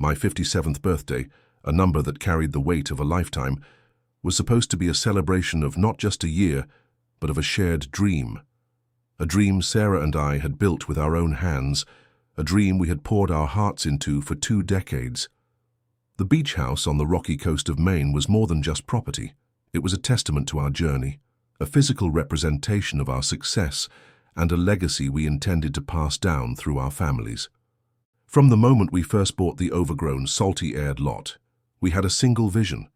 My 57th birthday, a number that carried the weight of a lifetime, was supposed to be a celebration of not just a year, but of a shared dream. A dream Sarah and I had built with our own hands, a dream we had poured our hearts into for 2 decades. The beach house on the rocky coast of Maine was more than just property. It was a testament to our journey, a physical representation of our success, and a legacy we intended to pass down through our families. From the moment we first bought the overgrown, salty-aired lot, we had a single vision,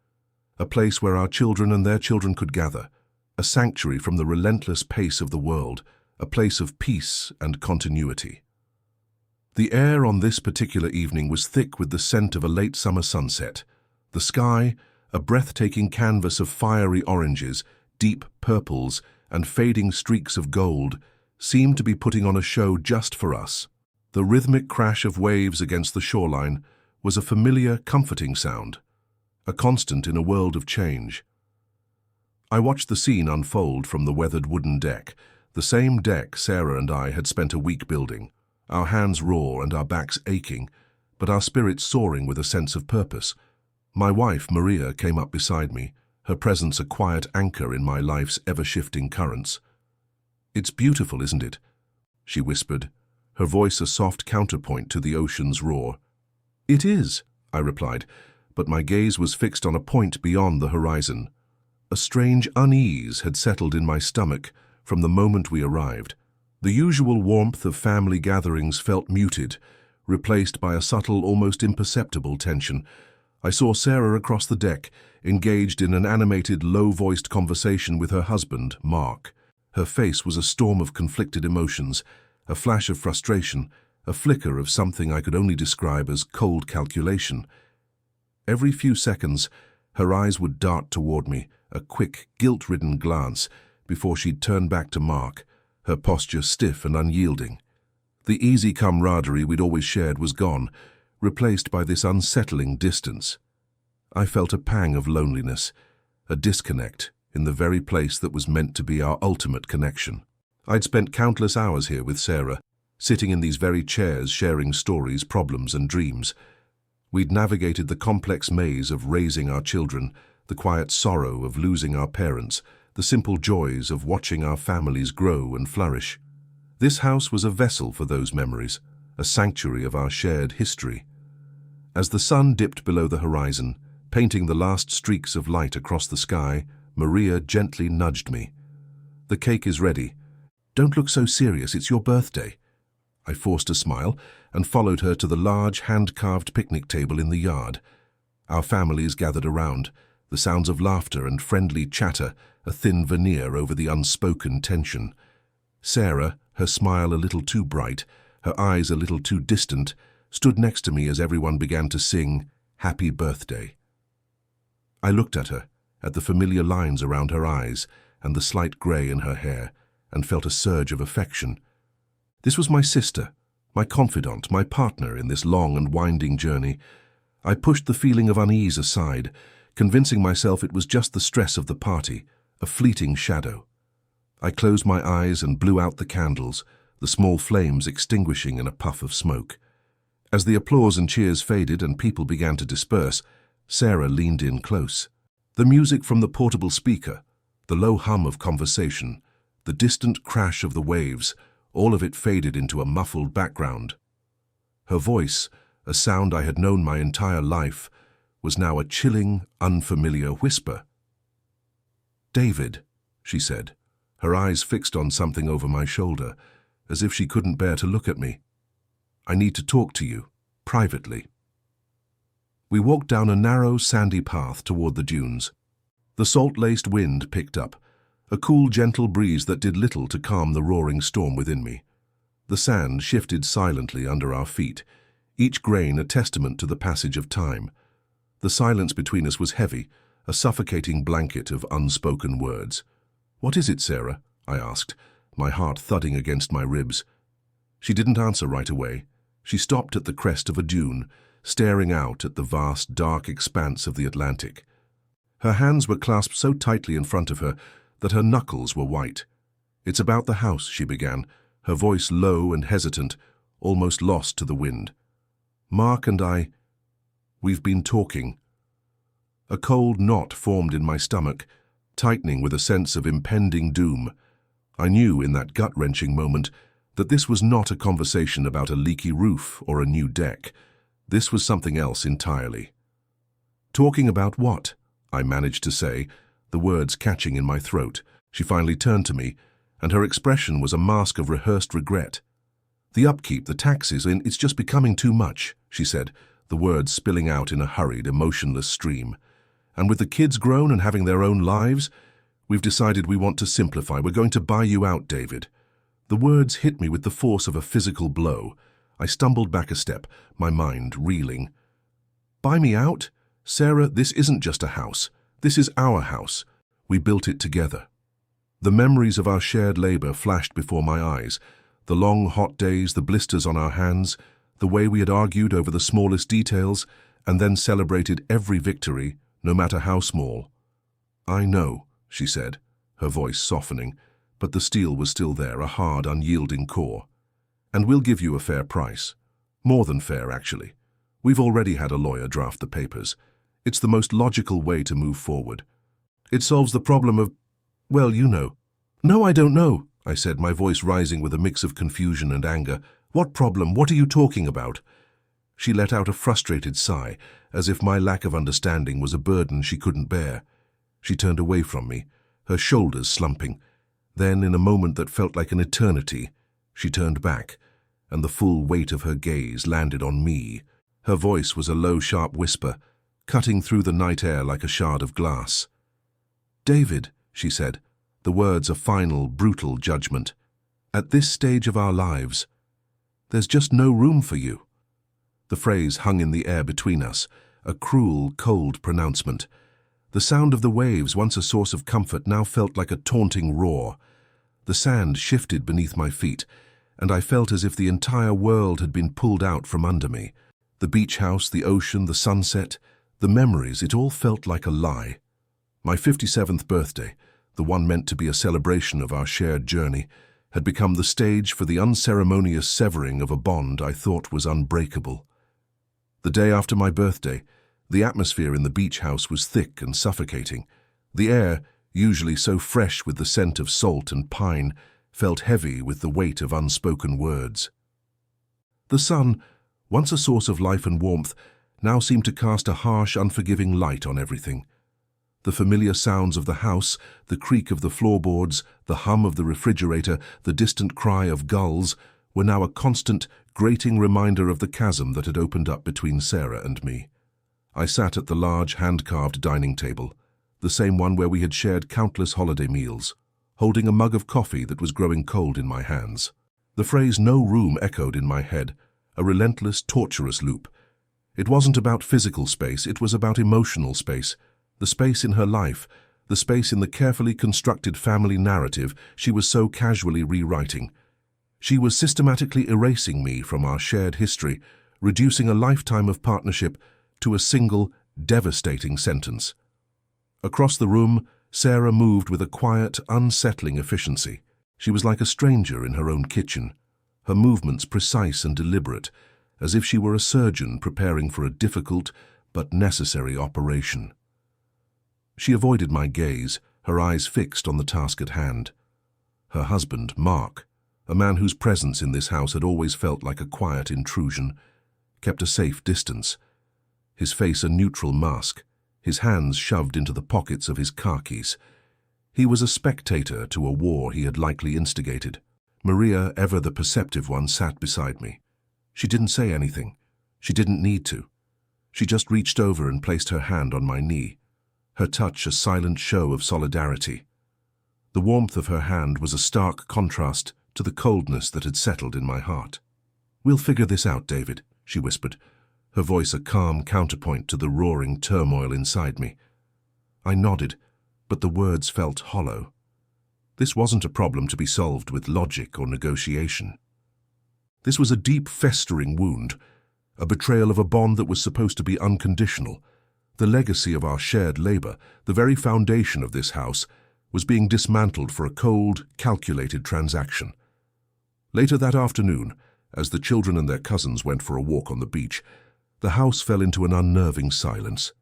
a place where our children and their children could gather, a sanctuary from the relentless pace of the world, a place of peace and continuity. The air on this particular evening was thick with the scent of a late summer sunset. The sky, a breathtaking canvas of fiery oranges, deep purples, and fading streaks of gold, seemed to be putting on a show just for us. The rhythmic crash of waves against the shoreline was a familiar, comforting sound, a constant in a world of change. I watched the scene unfold from the weathered wooden deck, the same deck Sarah and I had spent a week building, our hands raw and our backs aching, but our spirits soaring with a sense of purpose. My wife, Maria, came up beside me, her presence a quiet anchor in my life's ever-shifting currents. "It's beautiful, isn't it?" she whispered, her voice a soft counterpoint to the ocean's roar. "It is," I replied, but my gaze was fixed on a point beyond the horizon. A strange unease had settled in my stomach from the moment we arrived. The usual warmth of family gatherings felt muted, replaced by a subtle, almost imperceptible tension. I saw Sarah across the deck, engaged in an animated, low-voiced conversation with her husband, Mark. Her face was a storm of conflicted emotions, a flash of frustration, a flicker of something I could only describe as cold calculation. Every few seconds, her eyes would dart toward me, a quick, guilt-ridden glance, before she'd turn back to Mark, her posture stiff and unyielding. The easy camaraderie we'd always shared was gone, replaced by this unsettling distance. I felt a pang of loneliness, a disconnect in the very place that was meant to be our ultimate connection. I'd spent countless hours here with Sarah, sitting in these very chairs sharing stories, problems and dreams. We'd navigated the complex maze of raising our children, the quiet sorrow of losing our parents, the simple joys of watching our families grow and flourish. This house was a vessel for those memories, a sanctuary of our shared history. As the sun dipped below the horizon, painting the last streaks of light across the sky, Maria gently nudged me. "The cake is ready. Don't look so serious, it's your birthday." I forced a smile and followed her to the large hand-carved picnic table in the yard. Our families gathered around, the sounds of laughter and friendly chatter a thin veneer over the unspoken tension. Sarah, her smile a little too bright, her eyes a little too distant, stood next to me as everyone began to sing "Happy Birthday." I looked at her, at the familiar lines around her eyes and the slight grey in her hair, and felt a surge of affection. This was my sister, my confidant, my partner in this long and winding journey. I pushed the feeling of unease aside, convincing myself it was just the stress of the party, a fleeting shadow. I closed my eyes and blew out the candles, the small flames extinguishing in a puff of smoke. As the applause and cheers faded and people began to disperse, Sarah leaned in close. The music from the portable speaker, the low hum of conversation, the distant crash of the waves, all of it faded into a muffled background. Her voice, a sound I had known my entire life, was now a chilling, unfamiliar whisper. "David," she said, her eyes fixed on something over my shoulder, as if she couldn't bear to look at me. "I need to talk to you, privately." We walked down a narrow, sandy path toward the dunes. The salt-laced wind picked up, a cool, gentle breeze that did little to calm the roaring storm within me. The sand shifted silently under our feet, each grain a testament to the passage of time. The silence between us was heavy, a suffocating blanket of unspoken words. "What is it, Sarah?" I asked, my heart thudding against my ribs. She didn't answer right away. She stopped at the crest of a dune, staring out at the vast, dark expanse of the Atlantic. Her hands were clasped so tightly in front of her that her knuckles were white. "It's about the house," she began, her voice low and hesitant, almost lost to the wind. "Mark and I, We've been talking. A cold knot formed in my stomach, tightening with a sense of impending doom. I knew in that gut-wrenching moment that this was not a conversation about a leaky roof or a new deck. This was something else entirely. Talking about what? I managed to say, the words catching in my throat. She finally turned to me, and her expression was a mask of rehearsed regret. The upkeep, the taxes, and it's just becoming too much, she said, the words spilling out in a hurried, emotionless stream. And with the kids grown and having their own lives, we've decided we want to simplify. We're going to buy you out, David. The words hit me with the force of a physical blow. I stumbled back a step, my mind reeling. Buy me out? Sarah, this isn't just a house. This is our house. We built it together. The memories of our shared labor flashed before my eyes. The long, hot days, the blisters on our hands, the way we had argued over the smallest details, and then celebrated every victory, no matter how small. I know, she said, her voice softening, but the steel was still there, a hard, unyielding core. And we'll give you a fair price. More than fair, actually. We've already had a lawyer draft the papers. It's the most logical way to move forward. It solves the problem of, well, you know. No, I don't know, I said, my voice rising with a mix of confusion and anger. What problem? What are you talking about? She let out a frustrated sigh, as if my lack of understanding was a burden she couldn't bear. She turned away from me, her shoulders slumping. Then, in a moment that felt like an eternity, she turned back, and the full weight of her gaze landed on me. Her voice was a low, sharp whisper, cutting through the night air like a shard of glass. David, she said, the words a final, brutal judgment. At this stage of our lives, there's just no room for you. The phrase hung in the air between us, a cruel, cold pronouncement. The sound of the waves, once a source of comfort, now felt like a taunting roar. The sand shifted beneath my feet, and I felt as if the entire world had been pulled out from under me. The beach house, the ocean, the sunset, the memories, it all felt like a lie. My 57th birthday, the one meant to be a celebration of our shared journey, had become the stage for the unceremonious severing of a bond I thought was unbreakable. The day after my birthday, the atmosphere in the beach house was thick and suffocating. The air, usually so fresh with the scent of salt and pine, felt heavy with the weight of unspoken words. The sun, once a source of life and warmth, now seemed to cast a harsh, unforgiving light on everything. The familiar sounds of the house, the creak of the floorboards, the hum of the refrigerator, the distant cry of gulls, were now a constant, grating reminder of the chasm that had opened up between Sarah and me. I sat at the large, hand-carved dining table, the same one where we had shared countless holiday meals, holding a mug of coffee that was growing cold in my hands. The phrase "no room" echoed in my head, a relentless, torturous loop. It wasn't about physical space, it was about emotional space, the space in her life, the space in the carefully constructed family narrative she was so casually rewriting. She was systematically erasing me from our shared history, reducing a lifetime of partnership to a single, devastating sentence. Across the room, Sarah moved with a quiet, unsettling efficiency. She was like a stranger in her own kitchen, her movements precise and deliberate, as if she were a surgeon preparing for a difficult but necessary operation. She avoided my gaze, her eyes fixed on the task at hand. Her husband, Mark, a man whose presence in this house had always felt like a quiet intrusion, kept a safe distance, his face a neutral mask, his hands shoved into the pockets of his khakis. He was a spectator to a war he had likely instigated. Maria, ever the perceptive one, sat beside me. She didn't say anything. She didn't need to. She just reached over and placed her hand on my knee, her touch a silent show of solidarity. The warmth of her hand was a stark contrast to the coldness that had settled in my heart. "We'll figure this out, David," she whispered, her voice a calm counterpoint to the roaring turmoil inside me. I nodded, but the words felt hollow. This wasn't a problem to be solved with logic or negotiation. This was a deep, festering wound, a betrayal of a bond that was supposed to be unconditional. The legacy of our shared labor, the very foundation of this house, was being dismantled for a cold, calculated transaction. Later that afternoon, as the children and their cousins went for a walk on the beach, The house fell into an unnerving silence.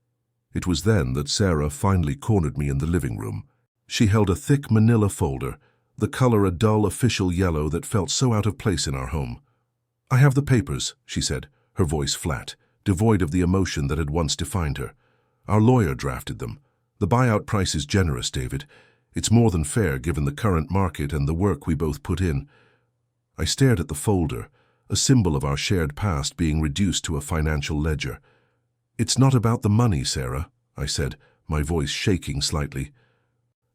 It was then that Sarah finally cornered me in the living room. She held a thick manila folder, the color a dull official yellow that felt so out of place in our home. "I have the papers," she said, her voice flat, devoid of the emotion that had once defined her. "Our lawyer drafted them. The buyout price is generous, David. It's more than fair given the current market and the work we both put in." I stared at the folder, a symbol of our shared past being reduced to a financial ledger. "It's not about the money, Sarah," I said, my voice shaking slightly.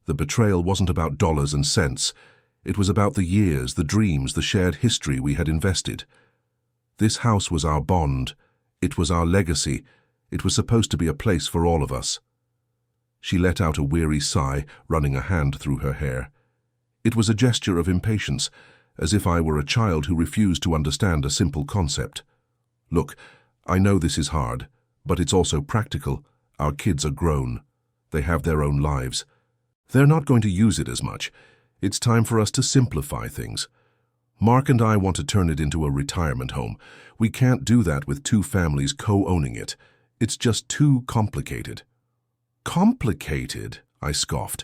The betrayal wasn't about dollars and cents. It was about the years, the dreams, the shared history we had invested. This house was our bond. It was our legacy. It was supposed to be a place for all of us. She let out a weary sigh, running a hand through her hair. It was a gesture of impatience, as if I were a child who refused to understand a simple concept. "Look, I know this is hard, but it's also practical. Our kids are grown. They have their own lives. They're not going to use it as much. It's time for us to simplify things. Mark and I want to turn it into a retirement home. We can't do that with two families co-owning it. It's just too complicated." "Complicated?" I scoffed,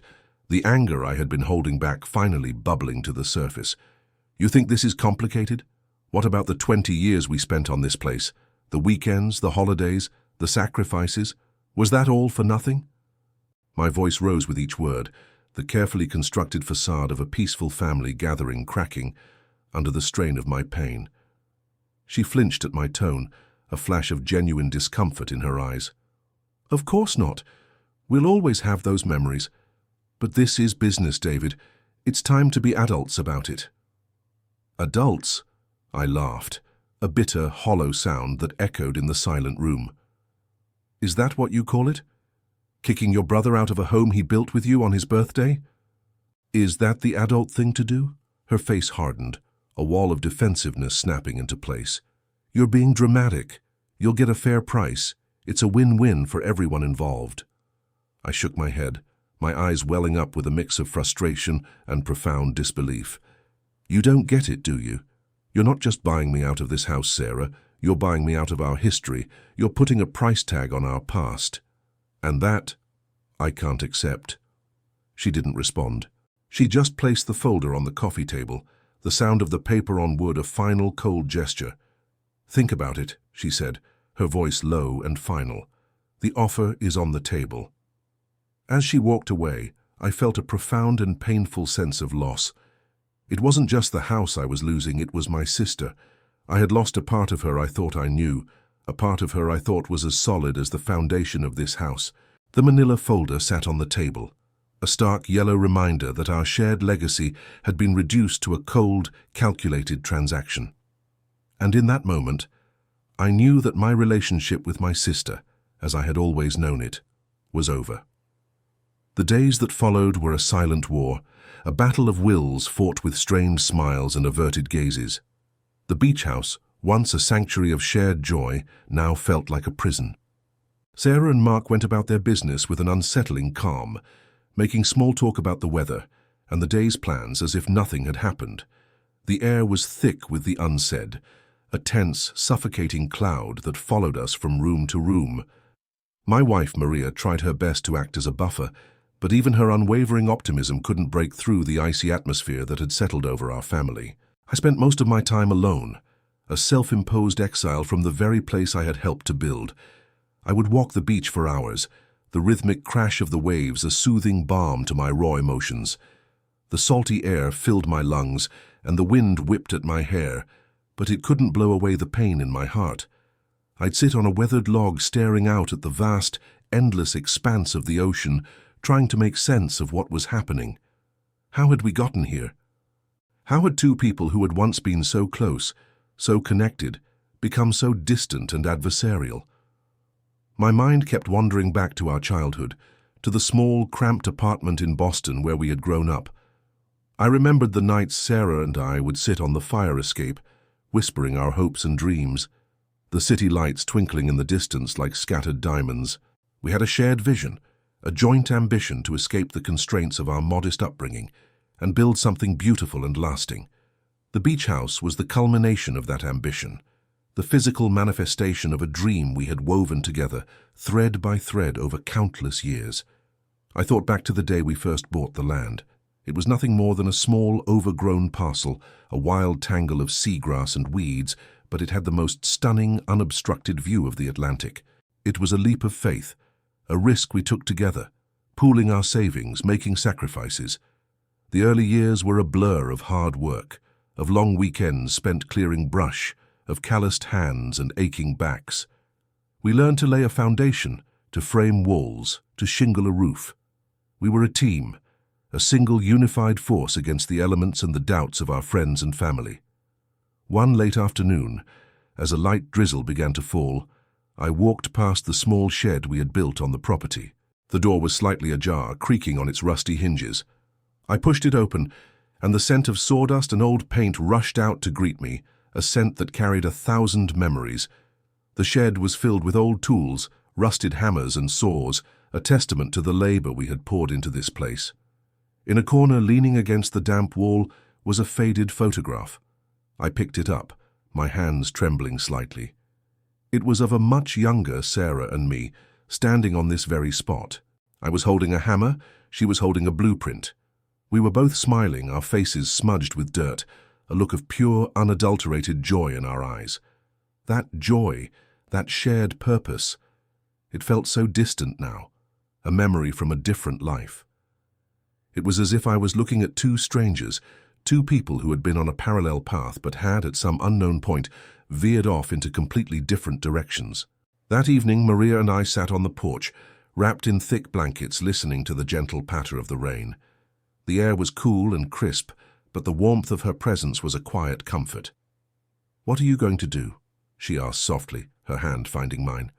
the anger I had been holding back finally bubbling to the surface. "You think this is complicated? What about the 20 years we spent on this place? The weekends, the holidays, the sacrifices? Was that all for nothing?" My voice rose with each word, the carefully constructed facade of a peaceful family gathering cracking under the strain of my pain. She flinched at my tone, a flash of genuine discomfort in her eyes. "Of course not. We'll always have those memories. But this is business, David. It's time to be adults about it." "Adults?" I laughed, a bitter, hollow sound that echoed in the silent room. "Is that what you call it? Kicking your brother out of a home he built with you on his birthday? Is that the adult thing to do?" Her face hardened, a wall of defensiveness snapping into place. "You're being dramatic. You'll get a fair price. It's a win-win for everyone involved." I shook my head, my eyes welling up with a mix of frustration and profound disbelief. "You don't get it, do you? You're not just buying me out of this house, Sarah. You're buying me out of our history. You're putting a price tag on our past. And that, I can't accept." She didn't respond. She just placed the folder on the coffee table, the sound of the paper on wood a final cold gesture. "Think about it," she said, her voice low and final. "The offer is on the table." As she walked away, I felt a profound and painful sense of loss. It wasn't just the house I was losing, it was my sister. I had lost a part of her I thought I knew, a part of her I thought was as solid as the foundation of this house. The manila folder sat on the table, a stark yellow reminder that our shared legacy had been reduced to a cold, calculated transaction. And in that moment, I knew that my relationship with my sister, as I had always known it, was over. The days that followed were a silent war, a battle of wills fought with strained smiles and averted gazes. The beach house, once a sanctuary of shared joy, now felt like a prison. Sarah and Mark went about their business with an unsettling calm, making small talk about the weather and the day's plans as if nothing had happened. The air was thick with the unsaid, a tense, suffocating cloud that followed us from room to room. My wife, Maria, tried her best to act as a buffer, but even her unwavering optimism couldn't break through the icy atmosphere that had settled over our family. I spent most of my time alone, a self-imposed exile from the very place I had helped to build. I would walk the beach for hours, the rhythmic crash of the waves a soothing balm to my raw emotions. The salty air filled my lungs, and the wind whipped at my hair, but it couldn't blow away the pain in my heart. I'd sit on a weathered log staring out at the vast, endless expanse of the ocean, trying to make sense of what was happening. How had we gotten here? How had two people who had once been so close, so connected, become so distant and adversarial? My mind kept wandering back to our childhood, to the small, cramped apartment in Boston where we had grown up. I remembered the nights Sarah and I would sit on the fire escape, whispering our hopes and dreams, the city lights twinkling in the distance like scattered diamonds. We had a shared vision, a joint ambition to escape the constraints of our modest upbringing and build something beautiful and lasting. The beach house was the culmination of that ambition, the physical manifestation of a dream we had woven together, thread by thread over countless years. I thought back to the day we first bought the land. It was nothing more than a small, overgrown parcel, a wild tangle of seagrass and weeds, but it had the most stunning, unobstructed view of the Atlantic. It was a leap of faith, a risk we took together, pooling our savings, making sacrifices. The early years were a blur of hard work, of long weekends spent clearing brush, of calloused hands and aching backs. We learned to lay a foundation, to frame walls, to shingle a roof. We were a team, a single unified force against the elements and the doubts of our friends and family. One late afternoon, as a light drizzle began to fall, I walked past the small shed we had built on the property. The door was slightly ajar, creaking on its rusty hinges. I pushed it open, and the scent of sawdust and old paint rushed out to greet me, a scent that carried 1,000 memories. The shed was filled with old tools, rusted hammers and saws, a testament to the labor we had poured into this place. In a corner leaning against the damp wall was a faded photograph. I picked it up, my hands trembling slightly. It was of a much younger Sarah and me, standing on this very spot. I was holding a hammer, she was holding a blueprint. We were both smiling, our faces smudged with dirt, a look of pure, unadulterated joy in our eyes. That joy, that shared purpose, it felt so distant now, a memory from a different life. It was as if I was looking at two strangers, two people who had been on a parallel path but had, at some unknown point, veered off into completely different directions. That evening, Maria and I sat on the porch, wrapped in thick blankets, listening to the gentle patter of the rain. The air was cool and crisp, but the warmth of her presence was a quiet comfort. "What are you going to do?" she asked softly, her hand finding mine.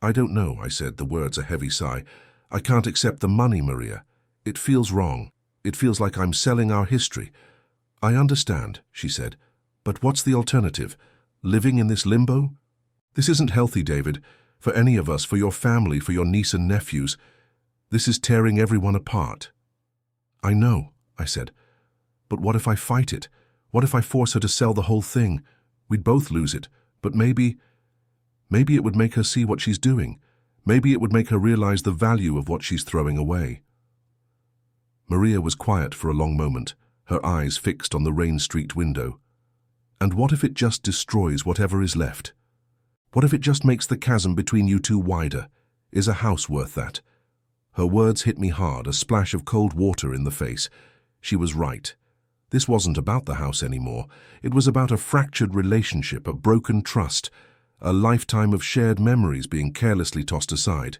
"I don't know," I said, the words a heavy sigh. "I can't accept the money, Maria. It feels wrong. It feels like I'm selling our history." "I understand," she said, "but what's the alternative? Living in this limbo? This isn't healthy, David, for any of us, for your family, for your niece and nephews. This is tearing everyone apart." "I know," I said, "but what if I fight it? What if I force her to sell the whole thing? We'd both lose it, but maybe it would make her see what she's doing. Maybe it would make her realize the value of what she's throwing away." Maria was quiet for a long moment, her eyes fixed on the rain-streaked window. "And what if it just destroys whatever is left? What if it just makes the chasm between you two wider? Is a house worth that?" Her words hit me hard, a splash of cold water in the face. She was right. This wasn't about the house anymore. It was about a fractured relationship, a broken trust, a lifetime of shared memories being carelessly tossed aside.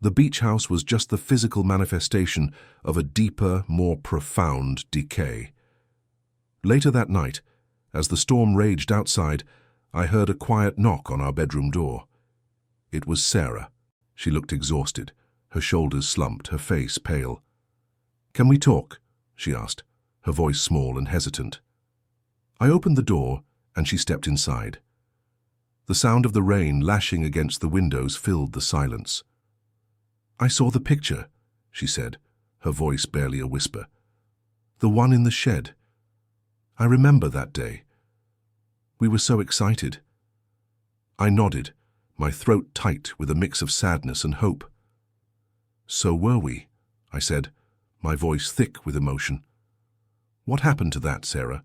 The beach house was just the physical manifestation of a deeper, more profound decay. Later that night, as the storm raged outside, I heard a quiet knock on our bedroom door. It was Sarah. She looked exhausted, her shoulders slumped, her face pale. "Can we talk?" she asked, her voice small and hesitant. I opened the door, and she stepped inside. The sound of the rain lashing against the windows filled the silence. "I saw the picture," she said, her voice barely a whisper. "The one in the shed. I remember that day. We were so excited." I nodded, my throat tight with a mix of sadness and hope. "So were we," I said, my voice thick with emotion. "What happened to that, Sarah?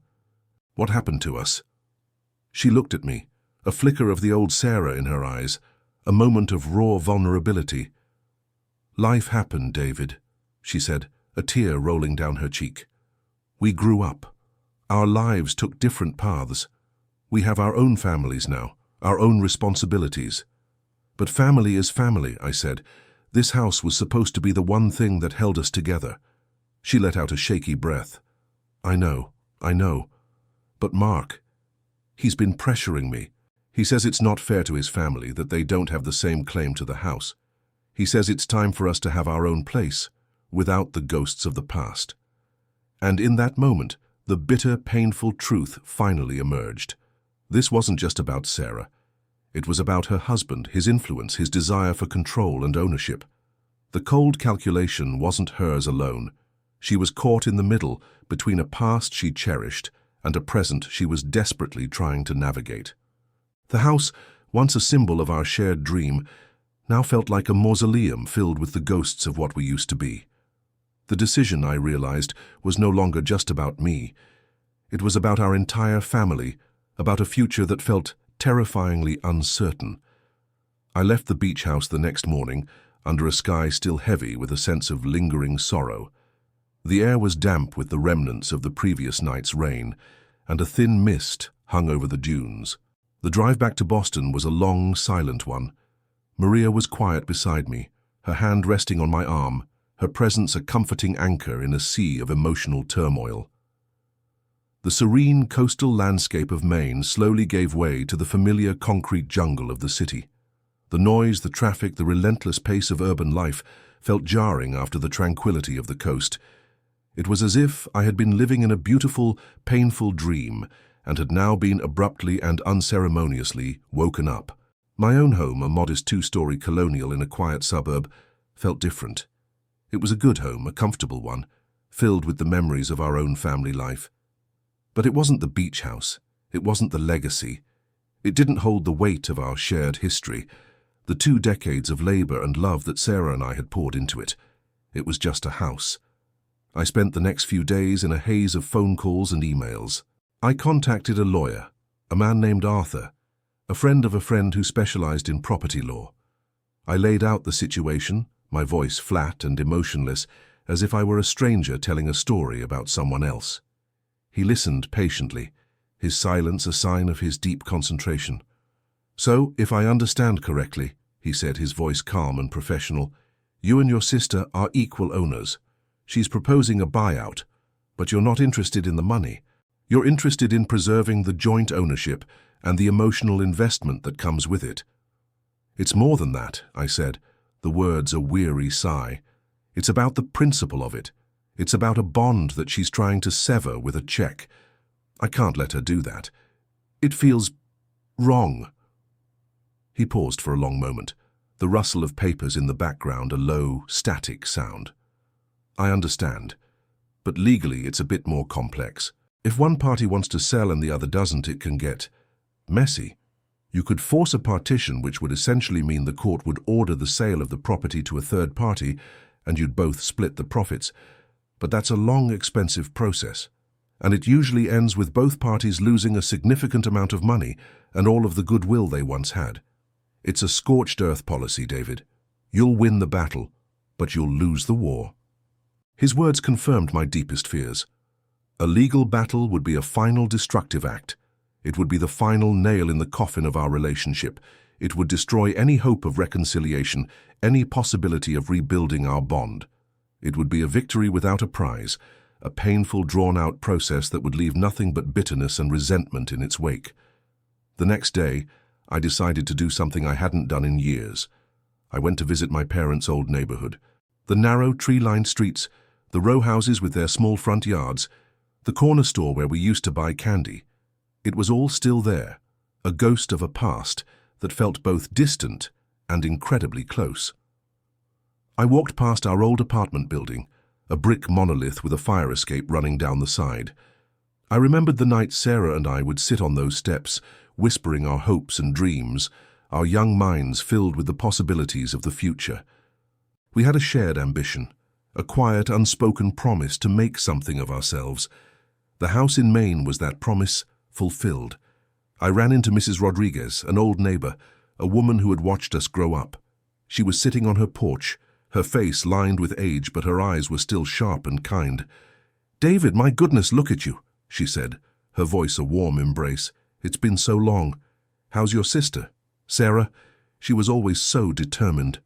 What happened to us?" She looked at me, a flicker of the old Sarah in her eyes, a moment of raw vulnerability. "Life happened, David," she said, a tear rolling down her cheek. "We grew up. Our lives took different paths. We have our own families now, our own responsibilities. But family is family," I said. "This house was supposed to be the one thing that held us together." She let out a shaky breath. I know. But Mark, he's been pressuring me. He says it's not fair to his family, that they don't have the same claim to the house. He says it's time for us to have our own place, without the ghosts of the past." And in that moment, the bitter, painful truth finally emerged. This wasn't just about Sarah. It was about her husband, his influence, his desire for control and ownership. The cold calculation wasn't hers alone. She was caught in the middle, between a past she cherished and a present she was desperately trying to navigate. The house, once a symbol of our shared dream, now felt like a mausoleum filled with the ghosts of what we used to be. The decision, I realized, was no longer just about me. It was about our entire family, about a future that felt terrifyingly uncertain. I left the beach house the next morning, under a sky still heavy with a sense of lingering sorrow. The air was damp with the remnants of the previous night's rain, and a thin mist hung over the dunes. The drive back to Boston was a long, silent one. Maria was quiet beside me, her hand resting on my arm, her presence a comforting anchor in a sea of emotional turmoil. The serene coastal landscape of Maine slowly gave way to the familiar concrete jungle of the city. The noise, the traffic, the relentless pace of urban life felt jarring after the tranquility of the coast. It was as if I had been living in a beautiful, painful dream and had now been abruptly and unceremoniously woken up. My own home, a modest two-story colonial in a quiet suburb, felt different. It was a good home, a comfortable one, filled with the memories of our own family life. But it wasn't the beach house. It wasn't the legacy. It didn't hold the weight of our shared history, the 2 decades of labor and love that Sarah and I had poured into it. It was just a house. I spent the next few days in a haze of phone calls and emails. I contacted a lawyer, a man named Arthur, a friend of a friend who specialized in property law. I laid out the situation, my voice flat and emotionless, as if I were a stranger telling a story about someone else. He listened patiently, his silence a sign of his deep concentration. "So, if I understand correctly," he said, his voice calm and professional, "you and your sister are equal owners. She's proposing a buyout, but you're not interested in the money. You're interested in preserving the joint ownership and the emotional investment that comes with it." "It's more than that," I said, the words a weary sigh. "It's about the principle of it. It's about a bond that she's trying to sever with a check. I can't let her do that. It feels wrong." He paused for a long moment, the rustle of papers in the background a low, static sound. "I understand, but legally it's a bit more complex. If one party wants to sell and the other doesn't, it can get messy. You could force a partition, which would essentially mean the court would order the sale of the property to a third party and you'd both split the profits. But that's a long, expensive process, and it usually ends with both parties losing a significant amount of money and all of the goodwill they once had. It's a scorched earth policy, David. You'll win the battle, but you'll lose the war." His words confirmed my deepest fears. A legal battle would be a final destructive act. It would be the final nail in the coffin of our relationship. It would destroy any hope of reconciliation, any possibility of rebuilding our bond. It would be a victory without a prize, a painful, drawn-out process that would leave nothing but bitterness and resentment in its wake. The next day, I decided to do something I hadn't done in years. I went to visit my parents' old neighborhood. The narrow, tree-lined streets, the row houses with their small front yards, the corner store where we used to buy candy. It was all still there, a ghost of a past that felt both distant and incredibly close. I walked past our old apartment building, a brick monolith with a fire escape running down the side. I remembered the night Sarah and I would sit on those steps, whispering our hopes and dreams, our young minds filled with the possibilities of the future. We had a shared ambition, a quiet, unspoken promise to make something of ourselves. The house in Maine was that promise fulfilled. I ran into Mrs. Rodriguez, an old neighbor, a woman who had watched us grow up. She was sitting on her porch, her face lined with age, but her eyes were still sharp and kind. "David, my goodness, look at you," she said, her voice a warm embrace. "It's been so long. How's your sister? Sarah? She was always so determined."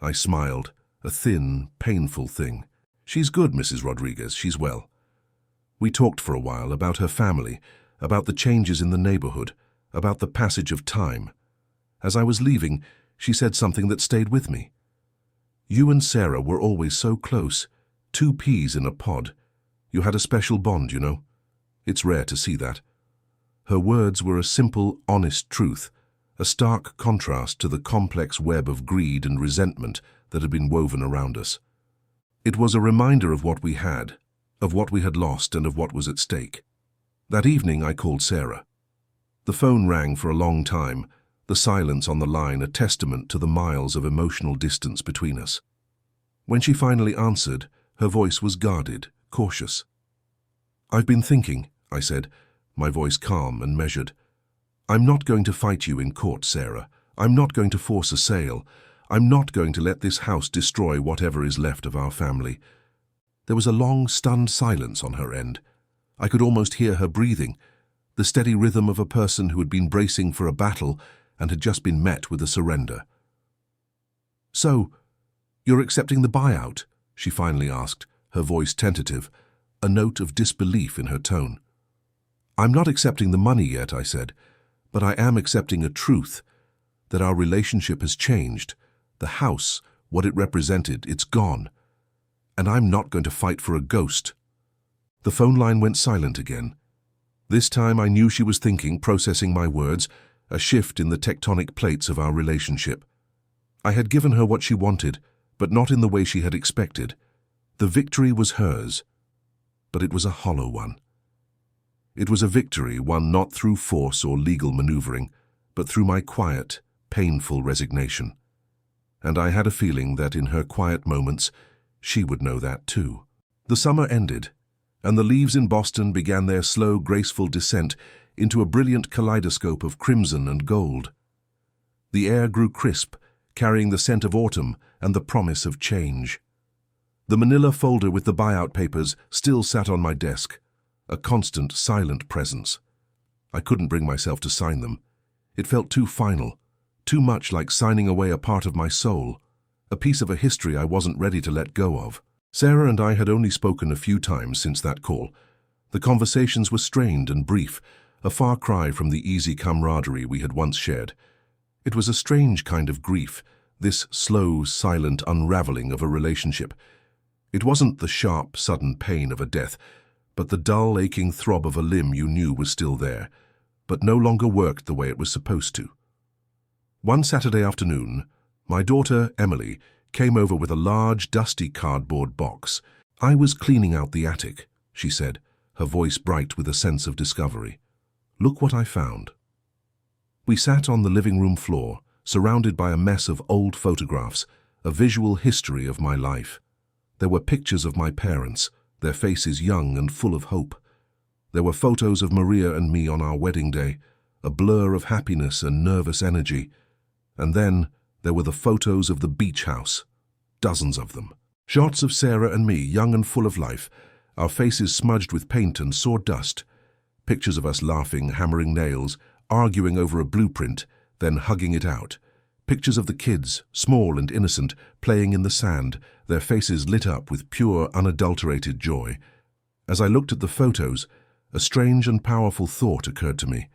I smiled, a thin, painful thing. "She's good, Mrs. Rodriguez, she's well." We talked for a while about her family, about the changes in the neighborhood, about the passage of time. As I was leaving, she said something that stayed with me. "You and Sarah were always so close, 2 peas in a pod. You had a special bond, you know. It's rare to see that." Her words were a simple, honest truth, a stark contrast to the complex web of greed and resentment that had been woven around us. It was a reminder of what we had, of what we had lost, and of what was at stake. That evening I called Sarah. The phone rang for a long time, the silence on the line a testament to the miles of emotional distance between us. When she finally answered, her voice was guarded, cautious. "I've been thinking," I said, my voice calm and measured. "I'm not going to fight you in court, Sarah. I'm not going to force a sale. I'm not going to let this house destroy whatever is left of our family." There was a long, stunned silence on her end. I could almost hear her breathing, the steady rhythm of a person who had been bracing for a battle and had just been met with a surrender. "So, you're accepting the buyout?" she finally asked, her voice tentative, a note of disbelief in her tone. "I'm not accepting the money yet," I said, "but I am accepting a truth, that our relationship has changed. The house, what it represented, it's gone. And I'm not going to fight for a ghost." The phone line went silent again. This time I knew she was thinking, processing my words, a shift in the tectonic plates of our relationship. I had given her what she wanted, but not in the way she had expected. The victory was hers, but it was a hollow one. It was a victory won not through force or legal maneuvering, but through my quiet, painful resignation. And I had a feeling that in her quiet moments, she would know that too. The summer ended, and the leaves in Boston began their slow, graceful descent into a brilliant kaleidoscope of crimson and gold. The air grew crisp, carrying the scent of autumn and the promise of change. The manila folder with the buyout papers still sat on my desk, a constant, silent presence. I couldn't bring myself to sign them. It felt too final, too much like signing away a part of my soul, a piece of a history I wasn't ready to let go of. Sarah and I had only spoken a few times since that call. The conversations were strained and brief, a far cry from the easy camaraderie we had once shared. It was a strange kind of grief, this slow, silent unraveling of a relationship. It wasn't the sharp, sudden pain of a death, but the dull, aching throb of a limb you knew was still there, but no longer worked the way it was supposed to. One Saturday afternoon, my daughter, Emily, came over with a large, dusty cardboard box. "I was cleaning out the attic," she said, her voice bright with a sense of discovery. "Look what I found." We sat on the living room floor, surrounded by a mess of old photographs, a visual history of my life. There were pictures of my parents, their faces young and full of hope. There were photos of Maria and me on our wedding day, a blur of happiness and nervous energy. And then there were the photos of the beach house, dozens of them. Shots of Sarah and me, young and full of life, our faces smudged with paint and sawdust. Pictures of us laughing, hammering nails, arguing over a blueprint, then hugging it out. Pictures of the kids, small and innocent, playing in the sand, their faces lit up with pure, unadulterated joy. As I looked at the photos, a strange and powerful thought occurred to me.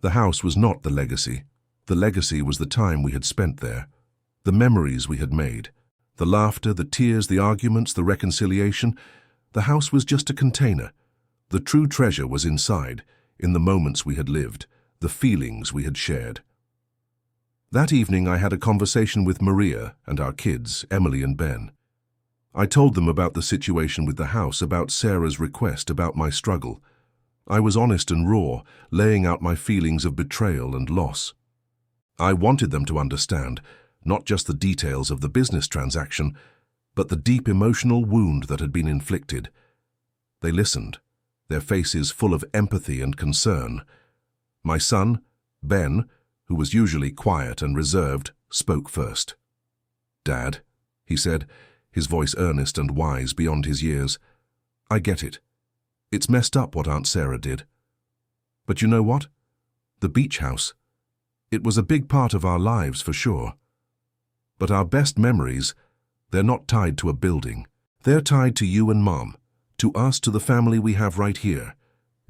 The house was not the legacy. The legacy was the time we had spent there, the memories we had made, the laughter, the tears, the arguments, the reconciliation. The house was just a container. The true treasure was inside, in the moments we had lived, the feelings we had shared. That evening I had a conversation with Maria and our kids, Emily and Ben. I told them about the situation with the house, about Sarah's request, about my struggle. I was honest and raw, laying out my feelings of betrayal and loss. I wanted them to understand, not just the details of the business transaction, but the deep emotional wound that had been inflicted. They listened, their faces full of empathy and concern. My son, Ben, who was usually quiet and reserved, spoke first. "Dad," he said, his voice earnest and wise beyond his years, "I get it. It's messed up what Aunt Sarah did. But you know what? The beach house. It was a big part of our lives for sure. But our best memories, they're not tied to a building. They're tied to you and Mom, to us, to the family we have right here."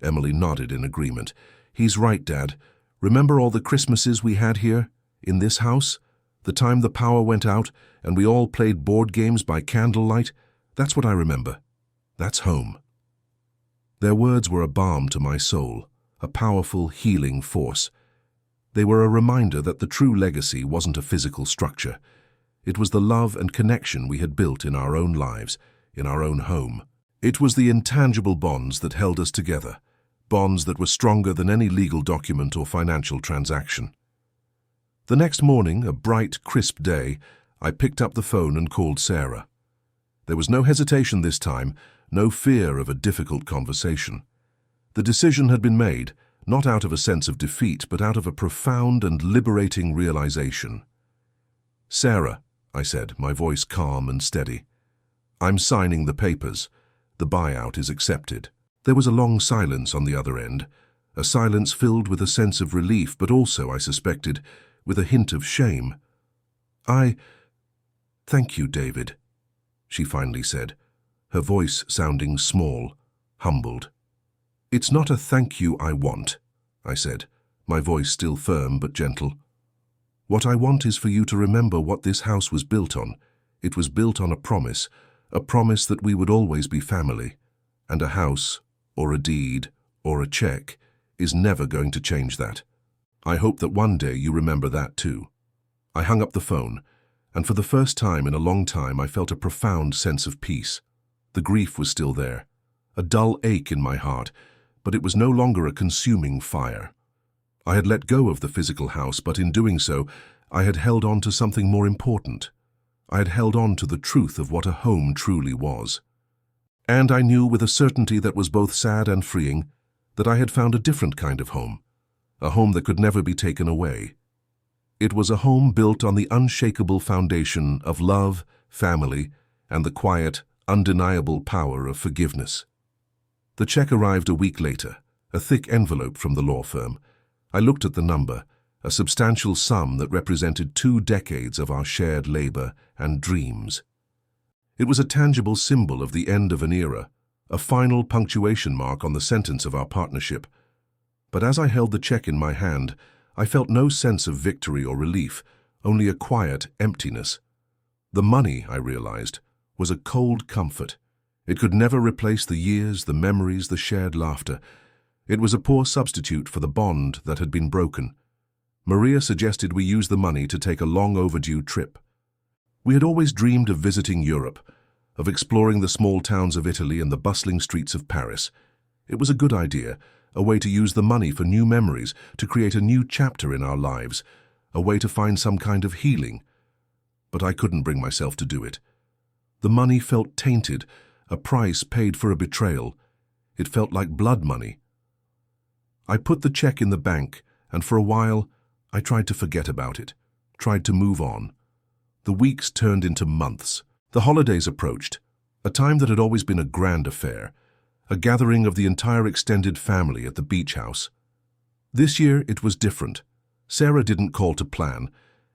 Emily nodded in agreement. "He's right, Dad. Remember all the Christmases we had here, in this house? The time the power went out and we all played board games by candlelight? That's what I remember. That's home." Their words were a balm to my soul, a powerful, healing force. They were a reminder that the true legacy wasn't a physical structure. It was the love and connection we had built in our own lives, in our own home. It was the intangible bonds that held us together, bonds that were stronger than any legal document or financial transaction. The next morning, a bright, crisp day, I picked up the phone and called Sarah. There was no hesitation this time, no fear of a difficult conversation. The decision had been made, not out of a sense of defeat, but out of a profound and liberating realization. "Sarah," I said, my voice calm and steady, "I'm signing the papers. The buyout is accepted." There was a long silence on the other end, a silence filled with a sense of relief, but also, I suspected, with a hint of shame. "Thank you, David," she finally said, her voice sounding small, humbled. "It's not a thank you I want," I said, my voice still firm but gentle. "What I want is for you to remember what this house was built on. It was built on a promise that we would always be family, and a house, or a deed, or a check, is never going to change that. I hope that one day you remember that too." I hung up the phone, and for the first time in a long time I felt a profound sense of peace. The grief was still there, a dull ache in my heart, but it was no longer a consuming fire. I had let go of the physical house, but in doing so, I had held on to something more important. I had held on to the truth of what a home truly was. And I knew with a certainty that was both sad and freeing that I had found a different kind of home, a home that could never be taken away. It was a home built on the unshakable foundation of love, family, and the quiet, undeniable power of forgiveness. The check arrived a week later, a thick envelope from the law firm. I looked at the number, a substantial sum that represented 2 decades of our shared labor and dreams. It was a tangible symbol of the end of an era, a final punctuation mark on the sentence of our partnership. But as I held the check in my hand, I felt no sense of victory or relief, only a quiet emptiness. The money, I realized, was a cold comfort. It could never replace the years, the memories, the shared laughter. It was a poor substitute for the bond that had been broken. Maria suggested we use the money to take a long-overdue trip. We had always dreamed of visiting Europe, of exploring the small towns of Italy and the bustling streets of Paris. It was a good idea, a way to use the money for new memories, to create a new chapter in our lives, a way to find some kind of healing. But I couldn't bring myself to do it. The money felt tainted, a price paid for a betrayal. It felt like blood money. I put the check in the bank, and for a while, I tried to forget about it, tried to move on. The weeks turned into months. The holidays approached, a time that had always been a grand affair, a gathering of the entire extended family at the beach house. This year it was different. Sarah didn't call to plan,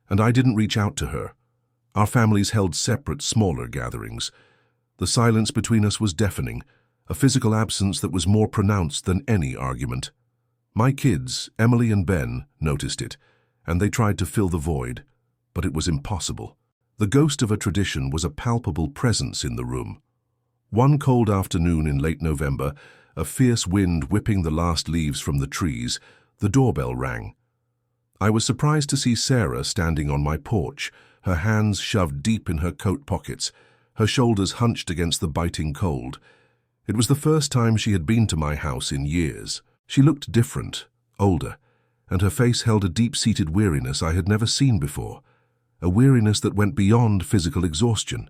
and I didn't reach out to her. Our families held separate, smaller gatherings. The silence between us was deafening, a physical absence that was more pronounced than any argument. My kids, Emily and Ben, noticed it, and they tried to fill the void, but it was impossible. The ghost of a tradition was a palpable presence in the room. One cold afternoon in late November, a fierce wind whipping the last leaves from the trees, the doorbell rang. I was surprised to see Sarah standing on my porch, her hands shoved deep in her coat pockets, her shoulders hunched against the biting cold. It was the first time she had been to my house in years. She looked different, older, and her face held a deep-seated weariness I had never seen before, a weariness that went beyond physical exhaustion.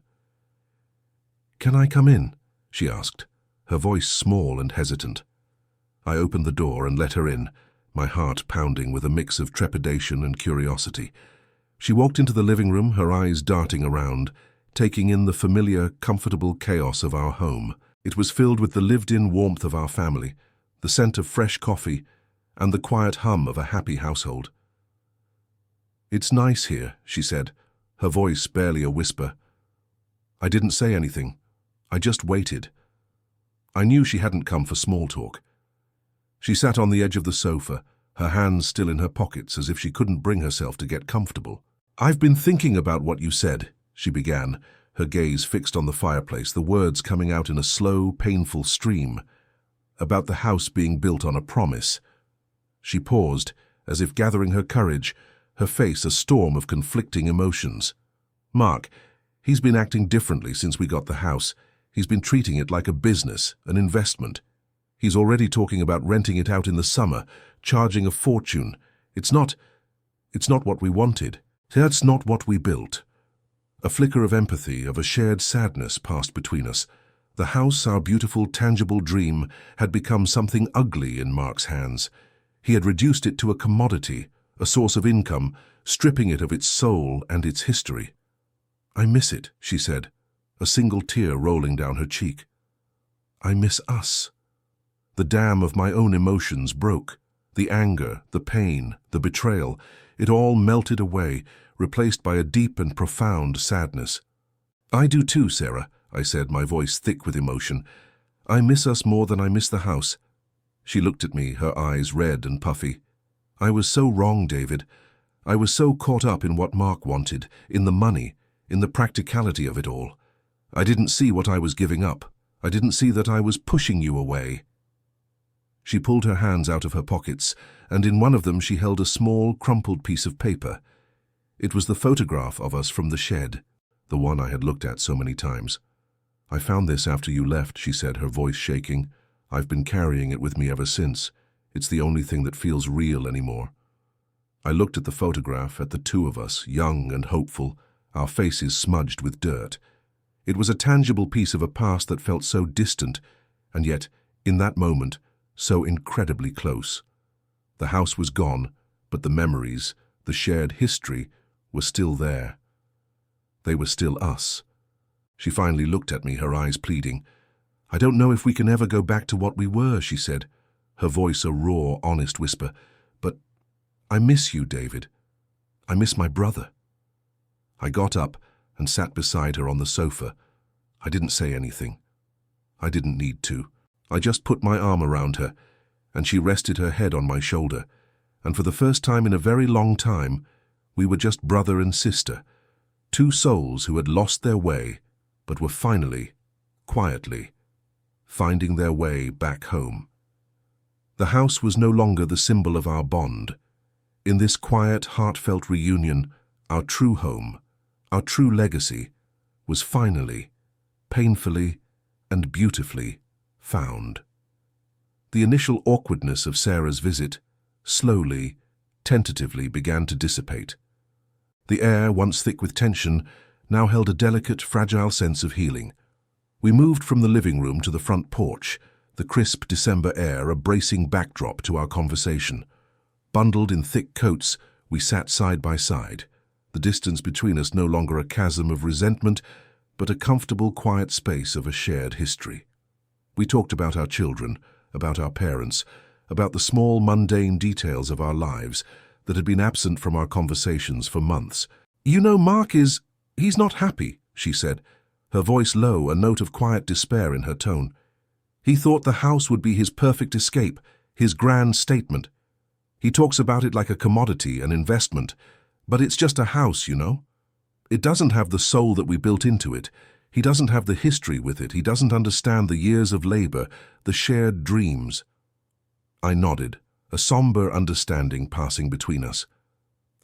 "Can I come in?" she asked, her voice small and hesitant. I opened the door and let her in, my heart pounding with a mix of trepidation and curiosity. She walked into the living room, her eyes darting around, taking in the familiar, comfortable chaos of our home. It was filled with the lived-in warmth of our family, the scent of fresh coffee, and the quiet hum of a happy household. "It's nice here," she said, her voice barely a whisper. I didn't say anything. I just waited. I knew she hadn't come for small talk. She sat on the edge of the sofa, her hands still in her pockets as if she couldn't bring herself to get comfortable. "I've been thinking about what you said," she began, her gaze fixed on the fireplace, the words coming out in a slow, painful stream, "about the house being built on a promise." She paused, as if gathering her courage, her face a storm of conflicting emotions. "Mark, he's been acting differently since we got the house. He's been treating it like a business, an investment. He's already talking about renting it out in the summer, charging a fortune. It's not what we wanted. That's not what we built. A flicker of empathy, of a shared sadness passed between us. The house, our beautiful, tangible dream, had become something ugly in Mark's hands. He had reduced it to a commodity, a source of income, stripping it of its soul and its history. "I miss it," she said, a single tear rolling down her cheek. "I miss us." The dam of my own emotions broke. The anger, the pain, the betrayal, it all melted away, replaced by a deep and profound sadness. "I do too, Sarah," I said, my voice thick with emotion. "I miss us more than I miss the house." She looked at me, her eyes red and puffy. "I was so wrong, David. I was so caught up in what Mark wanted, in the money, in the practicality of it all. I didn't see what I was giving up. I didn't see that I was pushing you away." She pulled her hands out of her pockets, and in one of them she held a small, crumpled piece of paper. It was the photograph of us from the shed, the one I had looked at so many times. "I found this after you left," she said, her voice shaking. "I've been carrying it with me ever since. It's the only thing that feels real anymore." I looked at the photograph, at the two of us, young and hopeful, our faces smudged with dirt. It was a tangible piece of a past that felt so distant, and yet, in that moment, so incredibly close. The house was gone, but the memories, the shared history, were still there. They were still us. She finally looked at me, her eyes pleading. "I don't know if we can ever go back to what we were," she said, her voice a raw, honest whisper. "But I miss you, David. I miss my brother." I got up and sat beside her on the sofa. I didn't say anything. I didn't need to. I just put my arm around her, and she rested her head on my shoulder, and for the first time in a very long time, we were just brother and sister, two souls who had lost their way, but were finally, quietly, finding their way back home. The house was no longer the symbol of our bond. In this quiet, heartfelt reunion, our true home, our true legacy, was finally, painfully, and beautifully found. The initial awkwardness of Sarah's visit slowly, tentatively began to dissipate. The air, once thick with tension, now held a delicate, fragile sense of healing. We moved from the living room to the front porch, the crisp December air a bracing backdrop to our conversation. Bundled in thick coats, we sat side by side, the distance between us no longer a chasm of resentment, but a comfortable, quiet space of a shared history. We talked about our children, about our parents, about the small, mundane details of our lives that had been absent from our conversations for months. "You know, he's not happy," she said, her voice low, a note of quiet despair in her tone. "He thought the house would be his perfect escape, his grand statement. He talks about it like a commodity, an investment, but it's just a house, you know. It doesn't have the soul that we built into it. He doesn't have the history with it. He doesn't understand the years of labor, the shared dreams." I nodded, a somber understanding passing between us.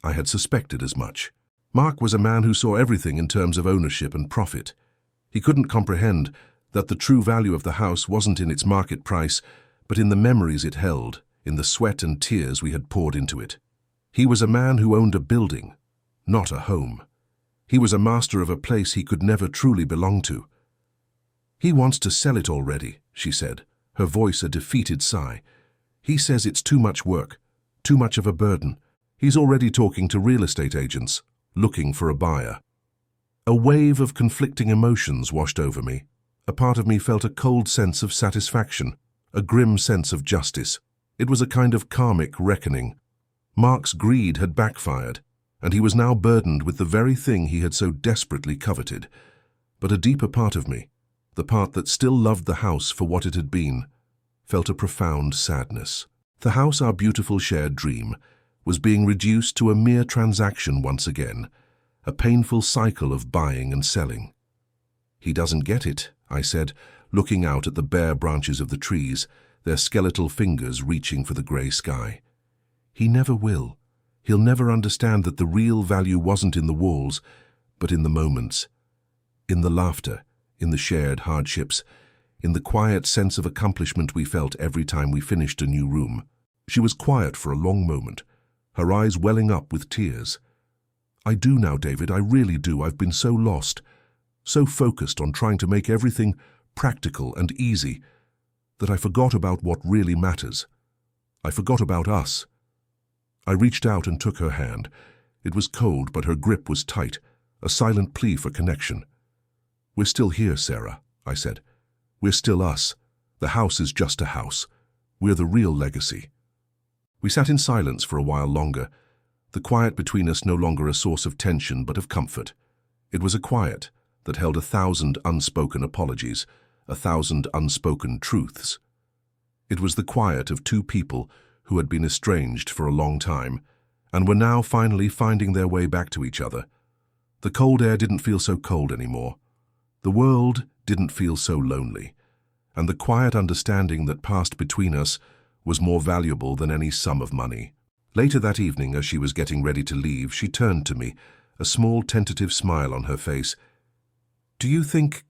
I had suspected as much. Mark was a man who saw everything in terms of ownership and profit. He couldn't comprehend that the true value of the house wasn't in its market price, but in the memories it held, in the sweat and tears we had poured into it. He was a man who owned a building, not a home. He was a master of a place he could never truly belong to. "He wants to sell it already," she said, her voice a defeated sigh. "He says it's too much work, too much of a burden. He's already talking to real estate agents, looking for a buyer." A wave of conflicting emotions washed over me. A part of me felt a cold sense of satisfaction, a grim sense of justice. It was a kind of karmic reckoning. Mark's greed had backfired, and he was now burdened with the very thing he had so desperately coveted. But a deeper part of me, the part that still loved the house for what it had been, felt a profound sadness. The house, our beautiful shared dream, was being reduced to a mere transaction once again, a painful cycle of buying and selling. "He doesn't get it," I said, looking out at the bare branches of the trees, their skeletal fingers reaching for the grey sky. "He never will. He'll never understand that the real value wasn't in the walls, but in the moments, in the laughter, in the shared hardships, in the quiet sense of accomplishment we felt every time we finished a new room. She was quiet for a long moment, her eyes welling up with tears. "I do now, David, I really do. I've been so lost, so focused on trying to make everything practical and easy, that I forgot about what really matters. I forgot about us." I reached out and took her hand. It was cold, but her grip was tight, a silent plea for connection. "We're still here, Sarah," I said. "We're still us. The house is just a house. We're the real legacy." We sat in silence for a while longer, the quiet between us no longer a source of tension but of comfort. It was a quiet that held 1,000 unspoken apologies, 1,000 unspoken truths. It was the quiet of two people who had been estranged for a long time and were now finally finding their way back to each other. The cold air didn't feel so cold anymore. The world didn't feel so lonely, and the quiet understanding that passed between us was more valuable than any sum of money. Later that evening, as she was getting ready to leave, she turned to me, a small tentative smile on her face. Do you think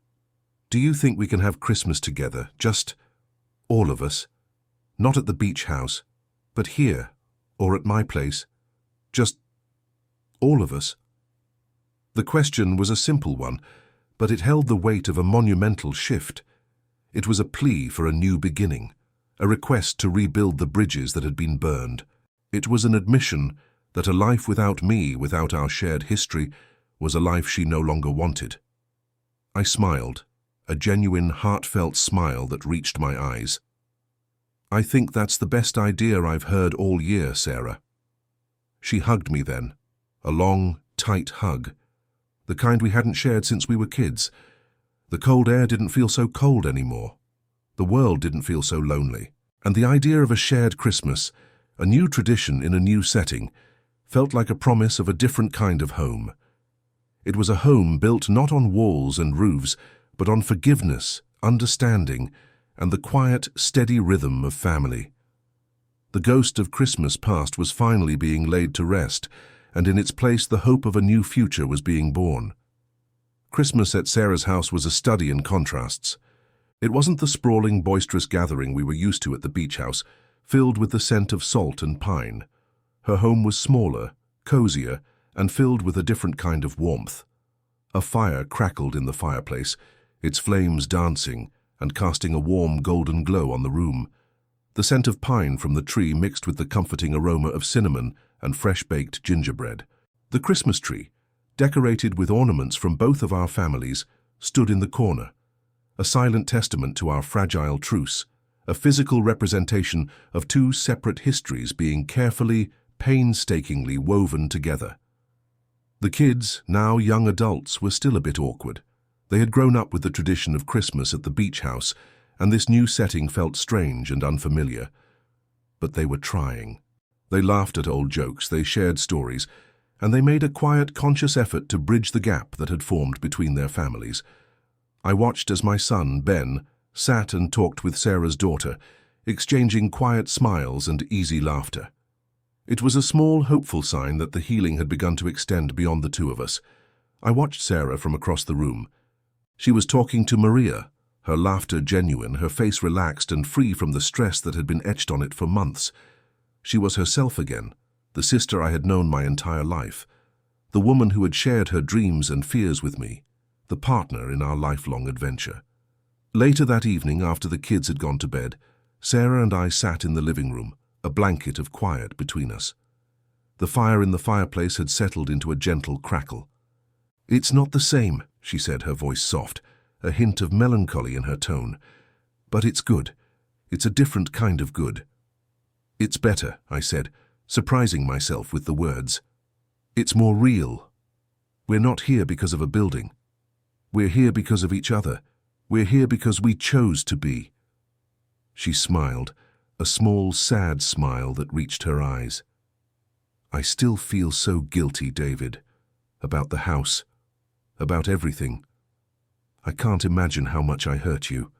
we can have Christmas together, just all of us? Not at the beach house, but here, or at my place. Just all of us." The question was a simple one, but it held the weight of a monumental shift. It was a plea for a new beginning, a request to rebuild the bridges that had been burned. It was an admission that a life without me, without our shared history, was a life she no longer wanted. I smiled, a genuine, heartfelt smile that reached my eyes. "I think that's the best idea I've heard all year, Sarah." She hugged me then, a long, tight hug, the kind we hadn't shared since we were kids. The cold air didn't feel so cold anymore. The world didn't feel so lonely. And the idea of a shared Christmas, a new tradition in a new setting, felt like a promise of a different kind of home. It was a home built not on walls and roofs, but on forgiveness, understanding, and the quiet, steady rhythm of family. The ghost of Christmas past was finally being laid to rest, and in its place the hope of a new future was being born. Christmas at Sarah's house was a study in contrasts. It wasn't the sprawling, boisterous gathering we were used to at the beach house, filled with the scent of salt and pine. Her home was smaller, cozier, and filled with a different kind of warmth. A fire crackled in the fireplace, its flames dancing and casting a warm golden glow on the room. The scent of pine from the tree mixed with the comforting aroma of cinnamon and fresh-baked gingerbread. The Christmas tree, decorated with ornaments from both of our families, stood in the corner, a silent testament to our fragile truce, a physical representation of two separate histories being carefully, painstakingly woven together. The kids, now young adults, were still a bit awkward. They had grown up with the tradition of Christmas at the beach house, and this new setting felt strange and unfamiliar. But they were trying. They laughed at old jokes, they shared stories, and they made a quiet, conscious effort to bridge the gap that had formed between their families. I watched as my son, Ben, sat and talked with Sarah's daughter, exchanging quiet smiles and easy laughter. It was a small, hopeful sign that the healing had begun to extend beyond the two of us. I watched Sarah from across the room. She was talking to Maria, her laughter genuine, her face relaxed and free from the stress that had been etched on it for months. She was herself again, the sister I had known my entire life, the woman who had shared her dreams and fears with me, the partner in our lifelong adventure. Later that evening, after the kids had gone to bed, Sarah and I sat in the living room, a blanket of quiet between us. The fire in the fireplace had settled into a gentle crackle. "It's not the same," she said, her voice soft, a hint of melancholy in her tone. "But it's good. It's a different kind of good." "It's better," I said, surprising myself with the words. "It's more real. We're not here because of a building. We're here because of each other. We're here because we chose to be." She smiled, a small, sad smile that reached her eyes. "I still feel so guilty, David, about the house, about everything. I can't imagine how much I hurt you."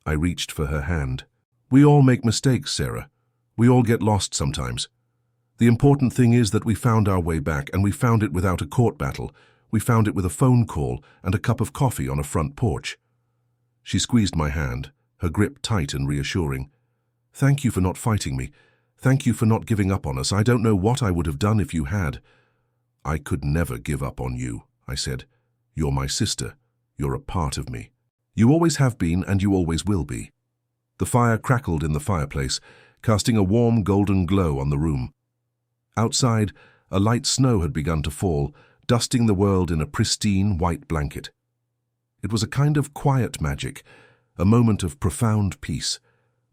I reached for her hand. "We all make mistakes, Sarah. We all get lost sometimes. The important thing is that we found our way back, and we found it without a court battle. We found it with a phone call and a cup of coffee on a front porch." She squeezed my hand, her grip tight and reassuring. "Thank you for not fighting me. Thank you for not giving up on us. I don't know what I would have done if you had." "I could never give up on you," I said. "You're my sister. You're a part of me. You always have been and you always will be." The fire crackled in the fireplace, casting a warm golden glow on the room. Outside, a light snow had begun to fall, dusting the world in a pristine white blanket. It was a kind of quiet magic, a moment of profound peace.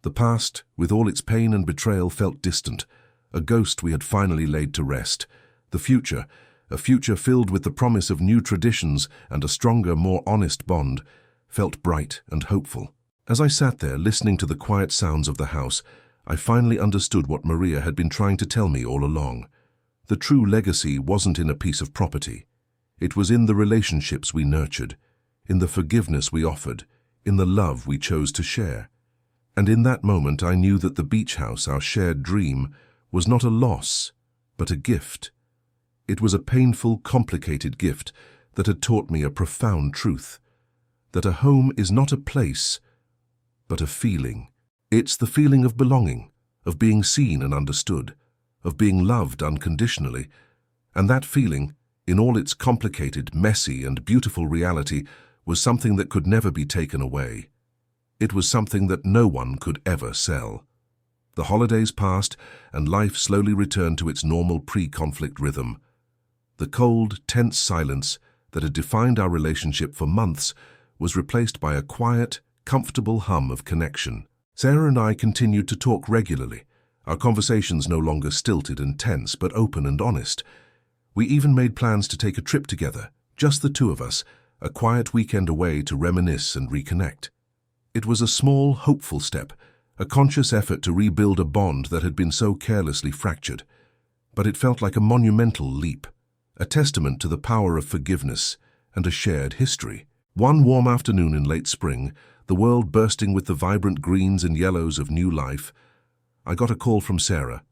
The past, with all its pain and betrayal, felt distant, a ghost we had finally laid to rest. The future, a future filled with the promise of new traditions and a stronger, more honest bond, felt bright and hopeful. As I sat there listening to the quiet sounds of the house, I finally understood what Maria had been trying to tell me all along. The true legacy wasn't in a piece of property. It was in the relationships we nurtured, in the forgiveness we offered, in the love we chose to share. And in that moment I knew that the beach house, our shared dream, was not a loss, but a gift. It was a painful, complicated gift that had taught me a profound truth, that a home is not a place, but a feeling. It's the feeling of belonging, of being seen and understood, of being loved unconditionally. And that feeling, in all its complicated, messy, and beautiful reality, was something that could never be taken away. It was something that no one could ever sell. The holidays passed, and life slowly returned to its normal pre-conflict rhythm. The cold, tense silence that had defined our relationship for months was replaced by a quiet, comfortable hum of connection. Sarah and I continued to talk regularly, our conversations no longer stilted and tense, but open and honest. We even made plans to take a trip together, just the two of us, a quiet weekend away to reminisce and reconnect. It was a small, hopeful step, a conscious effort to rebuild a bond that had been so carelessly fractured. But it felt like a monumental leap, a testament to the power of forgiveness and a shared history. One warm afternoon in late spring, the world bursting with the vibrant greens and yellows of new life, I got a call from Sarah.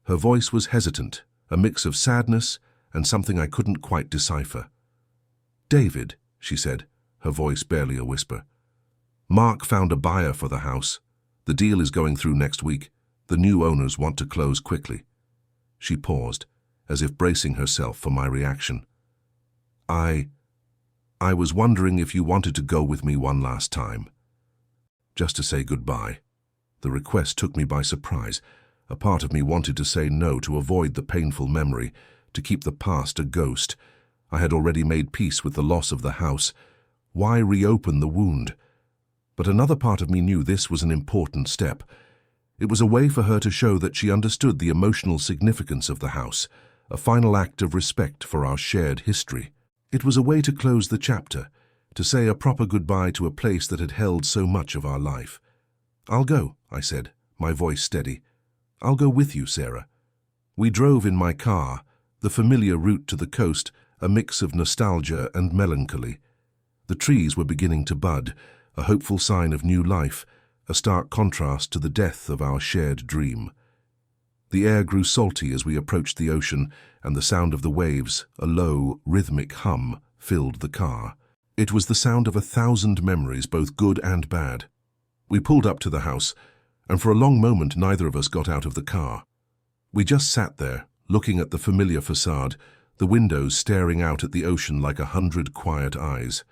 Her voice was hesitant, a mix of sadness and something I couldn't quite decipher. "David," she said, her voice barely a whisper. "Mark found a buyer for the house. The deal is going through next week. The new owners want to close quickly." She paused, as if bracing herself for my reaction. I was wondering if you wanted to go with me one last time. Just to say goodbye." The request took me by surprise. A part of me wanted to say no to avoid the painful memory, to keep the past a ghost. I had already made peace with the loss of the house. Why reopen the wound? But another part of me knew this was an important step. It was a way for her to show that she understood the emotional significance of the house, a final act of respect for our shared history. It was a way to close the chapter, to say a proper goodbye to a place that had held so much of our life. "I'll go," I said, my voice steady. "I'll go with you, Sarah." We drove in my car, the familiar route to the coast, a mix of nostalgia and melancholy. The trees were beginning to bud, a hopeful sign of new life, a stark contrast to the death of our shared dream. The air grew salty as we approached the ocean, and the sound of the waves, a low, rhythmic hum, filled the car. It was the sound of 1,000 memories, both good and bad. We pulled up to the house, and for a long moment neither of us got out of the car. We just sat there, looking at the familiar facade, the windows staring out at the ocean like 100 quiet eyes.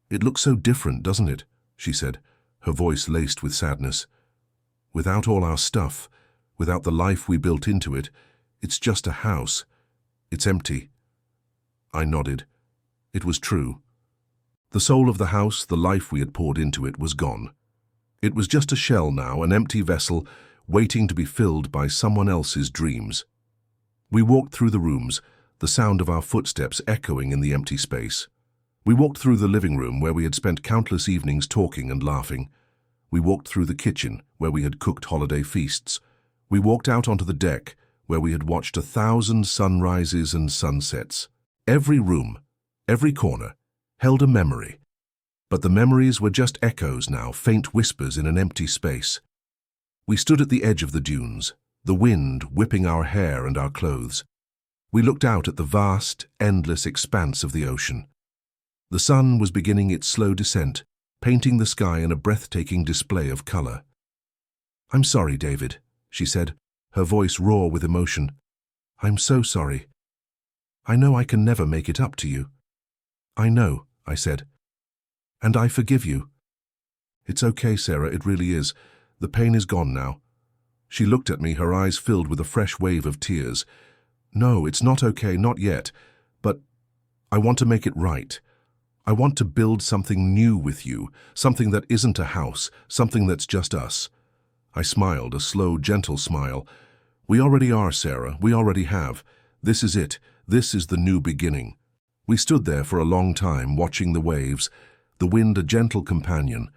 "It looks so different, doesn't it?" she said, her voice laced with sadness. "Without all our stuff, without the life we built into it, it's just a house. It's empty." I nodded. It was true. The soul of the house, the life we had poured into it, was gone. It was just a shell now, an empty vessel, waiting to be filled by someone else's dreams. We walked through the rooms, the sound of our footsteps echoing in the empty space. We walked through the living room where we had spent countless evenings talking and laughing. We walked through the kitchen where we had cooked holiday feasts. We walked out onto the deck where we had watched 1,000 sunrises and sunsets. Every room, every corner, held a memory. But the memories were just echoes now, faint whispers in an empty space. We stood at the edge of the dunes, the wind whipping our hair and our clothes. We looked out at the vast, endless expanse of the ocean. The sun was beginning its slow descent, painting the sky in a breathtaking display of color. "I'm sorry, David," she said, her voice raw with emotion. "I'm so sorry. I know I can never make it up to you." "I know," I said. "And I forgive you." "It's okay, Sarah, it really is. The pain is gone now." She looked at me, her eyes filled with a fresh wave of tears. "No, it's not okay, not yet. But I want to make it right. I want to build something new with you, something that isn't a house, something that's just us." I smiled, a slow, gentle smile. "We already are, Sarah, we already have. This is it. This is the new beginning." We stood there for a long time, watching the waves, the wind a gentle companion,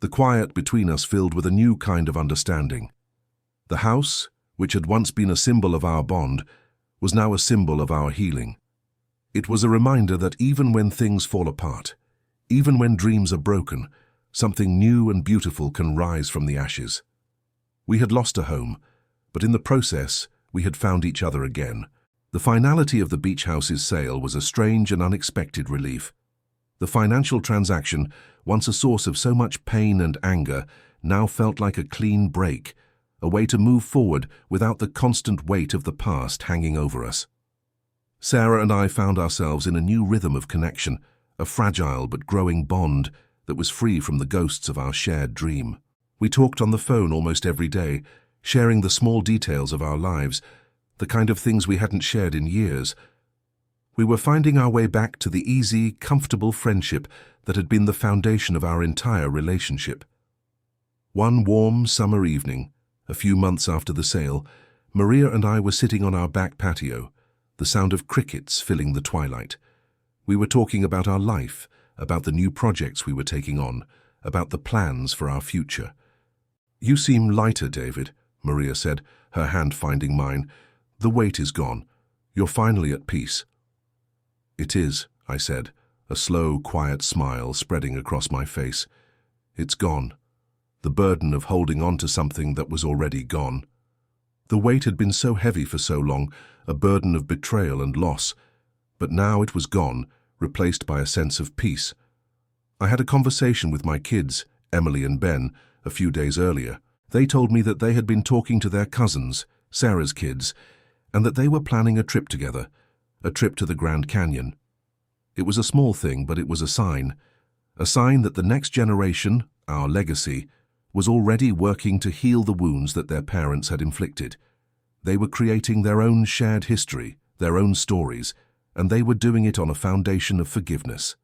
the quiet between us filled with a new kind of understanding. The house, which had once been a symbol of our bond, was now a symbol of our healing. It was a reminder that even when things fall apart, even when dreams are broken, something new and beautiful can rise from the ashes. We had lost a home, but in the process, we had found each other again. The finality of the beach house's sale was a strange and unexpected relief. The financial transaction, once a source of so much pain and anger, now felt like a clean break, a way to move forward without the constant weight of the past hanging over us. Sarah and I found ourselves in a new rhythm of connection, a fragile but growing bond that was free from the ghosts of our shared dream. We talked on the phone almost every day, sharing the small details of our lives, the kind of things we hadn't shared in years. We were finding our way back to the easy, comfortable friendship that had been the foundation of our entire relationship. One warm summer evening, a few months after the sale, Maria and I were sitting on our back patio, the sound of crickets filling the twilight. We were talking about our life, about the new projects we were taking on, about the plans for our future. "You seem lighter, David," Maria said, her hand finding mine. "The weight is gone. You're finally at peace." "It is," I said, a slow, quiet smile spreading across my face. "It's gone. The burden of holding on to something that was already gone. The weight had been so heavy for so long, a burden of betrayal and loss, but now it was gone, replaced by a sense of peace. I had a conversation with my kids, Emily and Ben, a few days earlier. They told me that they had been talking to their cousins, Sarah's kids, and that they were planning a trip together, a trip to the Grand Canyon. It was a small thing, but it was a sign that the next generation, our legacy, was already working to heal the wounds that their parents had inflicted. They were creating their own shared history, their own stories, and they were doing it on a foundation of forgiveness.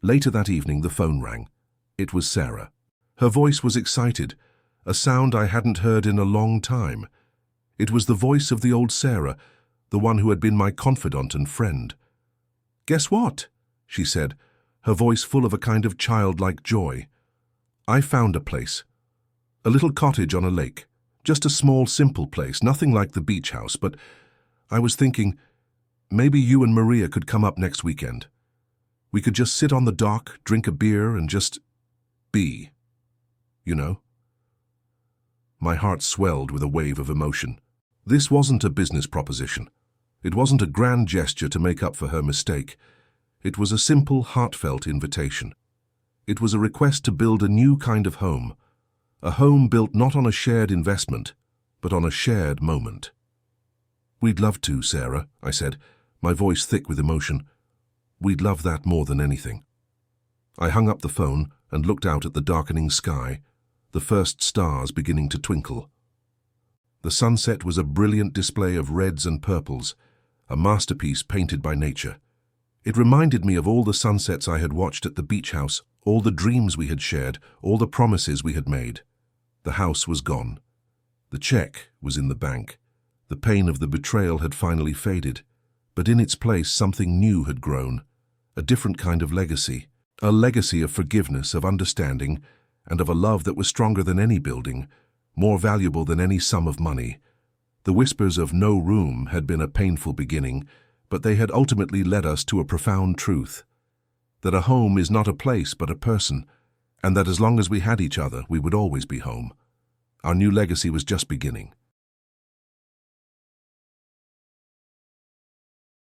Later that evening, the phone rang. It was Sarah. Her voice was excited, a sound I hadn't heard in a long time. It was the voice of the old Sarah, the one who had been my confidant and friend. "Guess what?" she said, her voice full of a kind of childlike joy. "I found a place. A little cottage on a lake. Just a small, simple place, nothing like the beach house, but I was thinking, maybe you and Maria could come up next weekend. We could just sit on the dock, drink a beer, and just be, you know?" My heart swelled with a wave of emotion. This wasn't a business proposition. It wasn't a grand gesture to make up for her mistake. It was a simple, heartfelt invitation. It was a request to build a new kind of home, a home built not on a shared investment, but on a shared moment. "We'd love to, Sarah," I said, my voice thick with emotion. "We'd love that more than anything." I hung up the phone and looked out at the darkening sky, the first stars beginning to twinkle. The sunset was a brilliant display of reds and purples, a masterpiece painted by nature. It reminded me of all the sunsets I had watched at the beach house, all the dreams we had shared, all the promises we had made. The house was gone. The check was in the bank. The pain of the betrayal had finally faded, but in its place something new had grown, a different kind of legacy, a legacy of forgiveness, of understanding, and of a love that was stronger than any building, more valuable than any sum of money. The whispers of no room had been a painful beginning, but they had ultimately led us to a profound truth, that a home is not a place but a person, and that as long as we had each other, we would always be home. Our new legacy was just beginning.